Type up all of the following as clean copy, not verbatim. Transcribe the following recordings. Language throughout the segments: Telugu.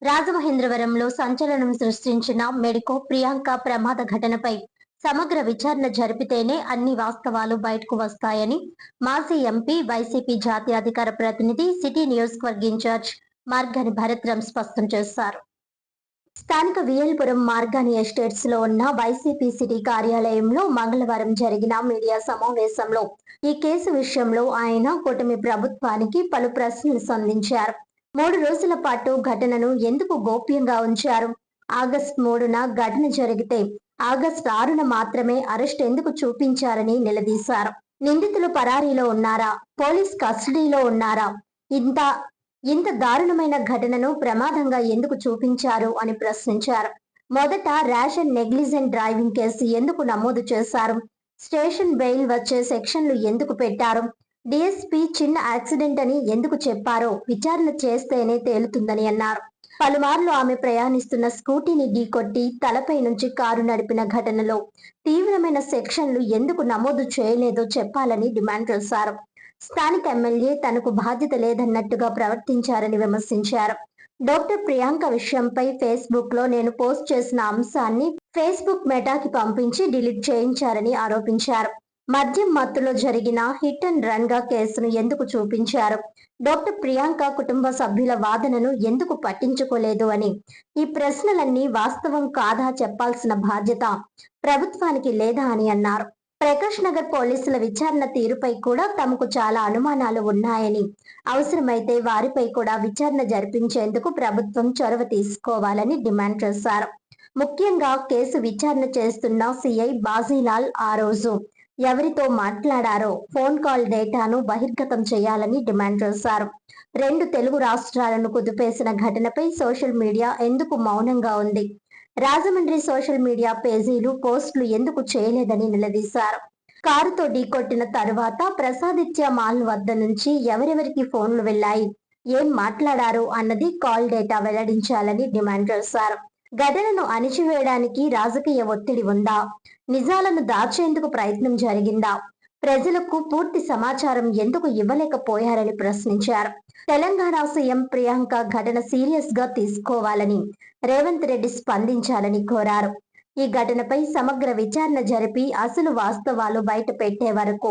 రాజమహేంద్రవరంలో సంచలనం సృష్టించిన మెడికో ప్రియాంక ప్రమాద ఘటనపై సమగ్ర విచారణ జరిపితేనే అన్ని వాస్తవాలు బయటకు వస్తాయని మాజీ ఎంపీ వైసీపీ జాతీయ అధికార ప్రతినిధి సిటీ నియోజకవర్గ ఇన్ఛార్జ్ మార్గాని భరత్రాం స్పష్టం చేశారు. స్థానిక వియల్పురం మార్గాని ఎస్టేట్స్ లో ఉన్న వైసీపీ సిటీ కార్యాలయంలో మంగళవారం జరిగిన మీడియా సమావేశంలో ఈ కేసు విషయంలో ఆయన కూటమి ప్రభుత్వానికి పలు ప్రశ్నలు సంధించారు. 3 రోజుల పాటు ఘటనను ఎందుకు గోప్యంగా ఉంచారు? ఆగస్టు 3న ఘటన జరిగితే ఆగస్టు 6న మాత్రమే అరెస్ట్ ఎందుకు చూపించారని నిలదీశారు. నిందితులు పరారీలో ఉన్నారా? పోలీస్ కస్టడీలో ఉన్నారా? ఇంత ఇంత దారుణమైన ఘటనను ప్రమాదంగా ఎందుకు చూపించారు అని ప్రశ్నించారు. మొదట rash and negligent driving case ఎందుకు నమోదు చేశారు? స్టేషన్ బెయిల్ వచ్చే సెక్షన్లు ఎందుకు పెట్టారు? డీఎస్పీ చిన్న యాక్సిడెంట్ అని ఎందుకు చెప్పారో విచారణ చేస్తేనే తేలుతుందని అన్నారు. పలుమార్లు ఆమె ప్రయాణిస్తున్న స్కూటీని ఢీకొట్టి తలపై నుంచి కారు నడిపిన ఘటనలో తీవ్రమైన సెక్షన్లు ఎందుకు నమోదు చేయలేదో చెప్పాలని డిమాండ్ చేశారు. స్థానిక ఎమ్మెల్యే తనకు బాధ్యత లేదన్నట్టుగా ప్రవర్తించారని విమర్శించారు. డాక్టర్ ప్రియాంక విషయంపై ఫేస్బుక్ లో నేను పోస్ట్ చేసిన అంశాన్ని ఫేస్బుక్ మెటాకి పంపించి డిలీట్ చేయించారని ఆరోపించారు. మద్యం మత్తులో జరిగిన హిట్ అండ్ రన్ గా కేసును ఎందుకు చూపించారు? డాక్టర్ ప్రియాంక కుటుంబ సభ్యుల వాదనను ఎందుకు పట్టించుకోలేదు అని ఈ ప్రశ్నలన్నీ వాస్తవం కాదా చెప్పాల్సిన బాధ్యత ప్రభుత్వానికి లేదా అని అన్నారు. ప్రకాష్ నగర్ పోలీసుల విచారణ తీరుపై కూడా తమకు చాలా అనుమానాలు ఉన్నాయని, అవసరమైతే వారిపై కూడా విచారణ జరిపించేందుకు ప్రభుత్వం చొరవ తీసుకోవాలని డిమాండ్ చేశారు. ముఖ్యంగా కేసు విచారణ చేస్తున్న సిఐ బాజీలాల్ ఆ రోజు ఎవరితో మాట్లాడారో ఫోన్ కాల్ డేటాను బహిర్గతం చేయాలని డిమాండ్ చేశారు. 2 తెలుగు రాష్ట్రాలను కుదిపేసిన ఘటనపై సోషల్ మీడియా ఎందుకు మౌనంగా ఉంది? రాజమండ్రి సోషల్ మీడియా పేజీలు పోస్టులు ఎందుకు చేయలేదని నిలదీశారు. కారుతో ఢీకొట్టిన తరువాత ప్రసాదిత్య మాల్ వద్ద నుంచి ఎవరెవరికి ఫోన్లు వెళ్లాయి, ఏం మాట్లాడారు అన్నది కాల్ డేటా వెల్లడించాలని డిమాండ్ చేశారు. ఘటనను అణిచివేయడానికి రాజకీయ ఒత్తిడి ఉందా? నిజాలను దాచేందుకు ప్రయత్నం జరిగిందా? ప్రజలకు పూర్తి సమాచారం ఎందుకు ఇవ్వలేకపోయారని ప్రశ్నించారు. తెలంగాణ సీఎం ప్రియాంక ఘటన సీరియస్ గా తీసుకోవాలని రేవంత్ రెడ్డి స్పందించాలని కోరారు. ఈ ఘటనపై సమగ్ర విచారణ జరిపి అసలు వాస్తవాలు బయట పెట్టే వరకు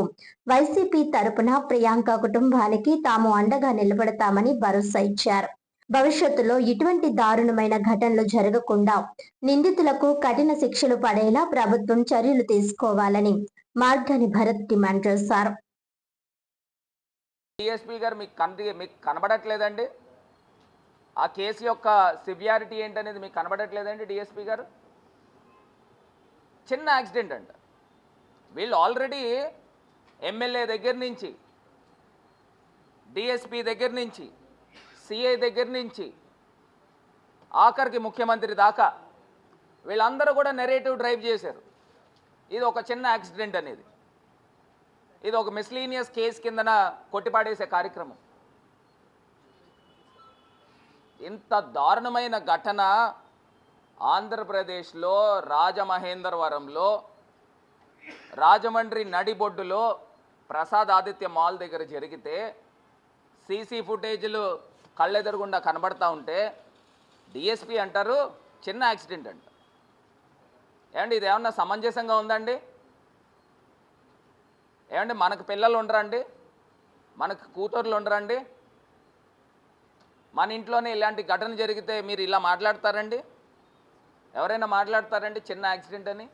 వైసీపీ తరపున ప్రియాంక కుటుంబానికి తాము అండగా నిలబడతామని భరోసా ఇచ్చారు. భవిష్యత్తులో ఇటువంటి దారుణమైన ఘటనలు జరగకుండా నిందితులకు కఠిన శిక్షలు పడేలా ప్రభుత్వం చర్యలు తీసుకోవాలని మార్గాని భరత్ డిమాండ్ చేశారు. డిఎస్పీ గారు మీకు కనబడట్లేదండి? ఆ కేసు యొక్క సివియారిటీ ఏంటనేది మీకు కనబడట్లేదండి? డిఎస్పీ గారు చిన్న యాక్సిడెంట్ అంట. వీళ్ళు ఆల్రెడీ ఎమ్మెల్యే దగ్గర నుంచి, డిఎస్పీ దగ్గర నుంచి, సిఐ దగ్గర నుంచి ఆఖరికి ముఖ్యమంత్రి దాకా వీళ్ళందరూ కూడా నెరేటివ్ డ్రైవ్ చేశారు. ఇది ఒక చిన్న యాక్సిడెంట్ అనేది, ఇది ఒక మిస్లీనియస్ కేసు కిందన కొట్టిపాడేసే కార్యక్రమం. ఇంత దారుణమైన ఘటన ఆంధ్రప్రదేశ్లో రాజమహేంద్రవరంలో రాజమండ్రి నడిబొడ్డులో ప్రసాద్ ఆదిత్య మాల్ దగ్గర జరిగితే సీసీ ఫుటేజ్లు కళ్ళెదురుగుండా కనబడతా ఉంటే డిఎస్పీ అంటారు చిన్న యాక్సిడెంట్ అంట. ఏమండి ఇది ఏమన్నా సమంజసంగా ఉందండి? ఏమండి మనకు పిల్లలు ఉండరండి? మనకు కూతుర్లు ఉండరండి? మన ఇంట్లోనే ఇలాంటి ఘటన జరిగితే మీరు ఇలా మాట్లాడతారండి? ఎవరైనా మాట్లాడతారండి చిన్న యాక్సిడెంట్ అని?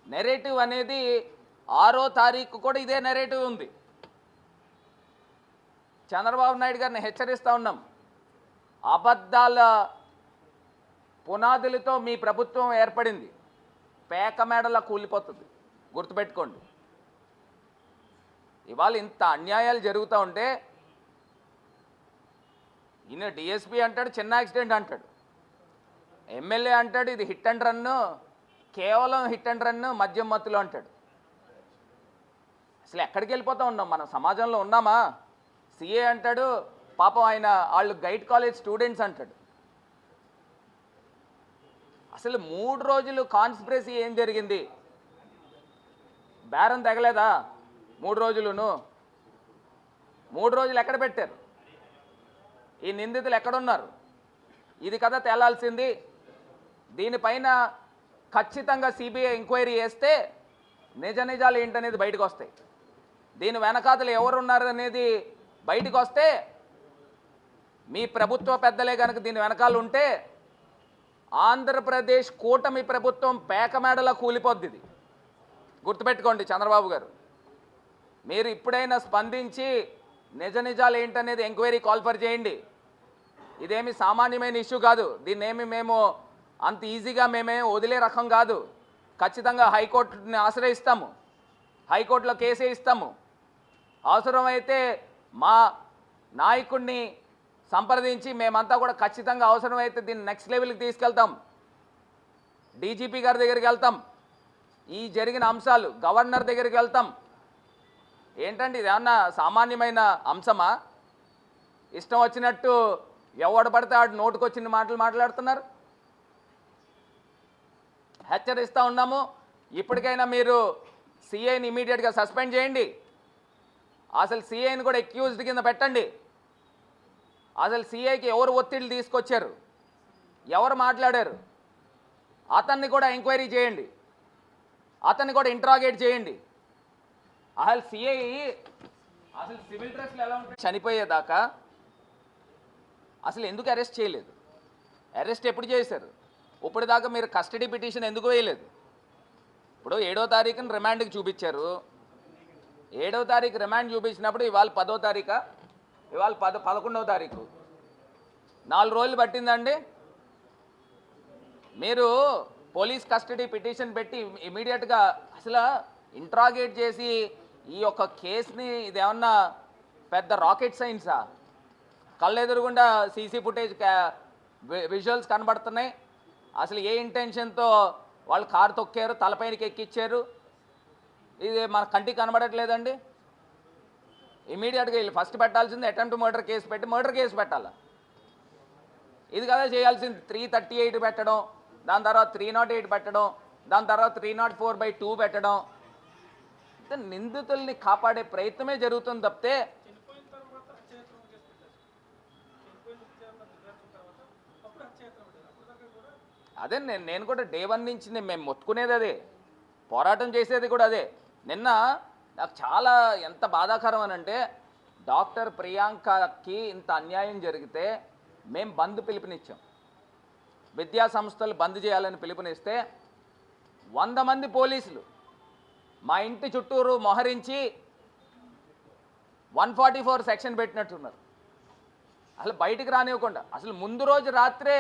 నెరేటివ్ అనేది 6వ తారీఖు కూడా ఇదే నెరేటివ్ ఉంది. చంద్రబాబు నాయుడు గారిని హెచ్చరిస్తూ ఉన్నాం, అబద్ధాల పునాదులతో మీ ప్రభుత్వం ఏర్పడింది, పేక మేడలా కూలిపోతుంది, గుర్తుపెట్టుకోండి. ఇవాళ ఇంత అన్యాయాలు జరుగుతూ ఉంటే ఈయన డిఎస్పీ అంటాడు చిన్న యాక్సిడెంట్ అంటాడు, ఎమ్మెల్యే అంటాడు ఇది హిట్ అండ్ రన్, కేవలం హిట్ అండ్ రన్ మద్యం మత్తులో అంటాడు. అసలు ఎక్కడికి వెళ్ళిపోతూ ఉన్నాం? మనం సమాజంలో ఉన్నామా? సిఏ అంటాడు పాపం ఆయన వాళ్ళు గైడ్ కాలేజ్ స్టూడెంట్స్ అంటాడు. అసలు 3 రోజులు కాన్స్పిరసీ ఏం జరిగింది? బేరం తగలేదా 3 రోజులును? 3 రోజులు ఎక్కడ పెట్టారు? ఈ నిందితులు ఎక్కడున్నారు? ఇది కదా తేలాల్సింది. దీనిపైన ఖచ్చితంగా సిబిఐ ఎంక్వైరీ చేస్తే నిజ నిజాలు ఏంటనేది బయటకు వస్తాయి. దీని వెనకాతలు ఎవరున్నారు అనేది బయటకు వస్తే, మీ ప్రభుత్వ పెద్దలే కనుక దీని వెనకాల ఉంటే ఆంధ్రప్రదేశ్ కూటమి ప్రభుత్వం పేకమేడలా కూలిపోద్ది. ఇది గుర్తుపెట్టుకోండి చంద్రబాబు గారు. మీరు ఇప్పుడైనా స్పందించి నిజ నిజాలు ఏంటనేది ఎంక్వైరీ కాల్ఫర్ చేయండి. ఇదేమి సామాన్యమైన ఇష్యూ కాదు. దీన్నేమి మేము అంత ఈజీగా మేమే వదిలే రకం కాదు. ఖచ్చితంగా హైకోర్టుని ఆశ్రయిస్తాము, హైకోర్టులో కేసే ఇస్తాము. అవసరమైతే మా నాయకుడిని సంప్రదించి మేమంతా కూడా ఖచ్చితంగా అవసరమైతే దీన్ని నెక్స్ట్ లెవెల్కి తీసుకెళ్తాం. డీజీపీ గారి దగ్గరికి వెళ్తాం. ఈ జరిగిన అంశాలు గవర్నర్ దగ్గరికి వెళ్తాం. ఏంటంటే ఇది ఏమన్నా సామాన్యమైన అంశమా? ఇష్టం వచ్చినట్టు ఎవడు పడితే ఆడు నోటుకొచ్చిన మాటలు మాట్లాడుతున్నారు. హెచ్చరిస్తూ ఉన్నాము. ఇప్పటికైనా మీరు సిఐని ఇమీడియట్గా సస్పెండ్ చేయండి. అసలు సిఐని కూడా అక్యూజ్డ్ కింద పెట్టండి. అసలు సిఐకి ఎవరు ఒత్తిడి తీసుకొచ్చారు, ఎవరు మాట్లాడారు, అతన్ని కూడా ఎంక్వైరీ చేయండి, అతన్ని కూడా ఇంట్రాగేట్ చేయండి. అసలు సిఐ అసలు సివిల్ డ్రెస్లు ఎలా ఉంటాయి? చనిపోయేదాకా అసలు ఎందుకు అరెస్ట్ చేయలేదు? అరెస్ట్ ఎప్పుడు చేశారు? ఇప్పటిదాకా మీరు కస్టడీ పిటిషన్ ఎందుకు వేయలేదు? ఇప్పుడు 7వ తారీఖున రిమాండ్కి చూపించారు. 7వ తారీఖు రిమాండ్ చూపించినప్పుడు ఇవాళ 10వ తారీఖా, ఇవాళ 11వ తారీఖు, 4 రోజులు పట్టిందండి. మీరు పోలీస్ కస్టడీ పిటిషన్ పెట్టి ఇమీడియట్గా అసలు ఇంట్రాగేట్ చేసి ఈ యొక్క కేసుని ఇదేమన్నా పెద్ద రాకెట్ సైన్సా? కళ్ళు ఎదురుగుండా సీసీ ఫుటేజ్ విజువల్స్ కనబడుతున్నాయి. అసలు ఏ ఇంటెన్షన్తో వాళ్ళు కారు తొక్కారు, తలపైనకి ఎక్కిచ్చారు, ఇది మన కంటికి కనబడట్లేదండి. ఇమీడియట్గా వీళ్ళు ఫస్ట్ పెట్టాల్సింది అటెంప్ట్ మర్డర్ కేసు పెట్టి మర్డర్ కేసు పెట్టాలి. ఇది కదా చేయాల్సింది. 338 పెట్టడం, దాని తర్వాత 308 పెట్టడం, దాని తర్వాత 304/2 పెట్టడం. నిందితుల్ని కాపాడే ప్రయత్నమే జరుగుతుంది తప్పితే అదే నేను కూడా డే 1 నుంచి మేము మొత్తుకునేది అదే, పోరాటం చేసేది కూడా అదే. నిన్న నాకు చాలా ఎంత బాధాకరం అని అంటే, డాక్టర్ ప్రియాంకకి ఇంత అన్యాయం జరిగితే మేము బంద్ పిలుపునిచ్చాం. విద్యా సంస్థలు బంద్ చేయాలని పిలుపునిస్తే 100 మంది పోలీసులు మా ఇంటి చుట్టూరు మొహరించి 144 సెక్షన్ పెట్టినట్టున్నారు. అసలు బయటికి రానివ్వకుండా, అసలు ముందు రోజు రాత్రే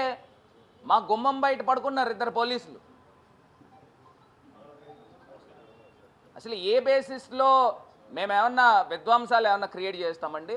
మా గుమ్మం బయట పడుకున్నారు 2 పోలీసులు. అసలు ఏ బేసిస్లో మేమేమన్నా విధ్వంసాలు ఏమన్నా క్రియేట్ చేస్తామండి?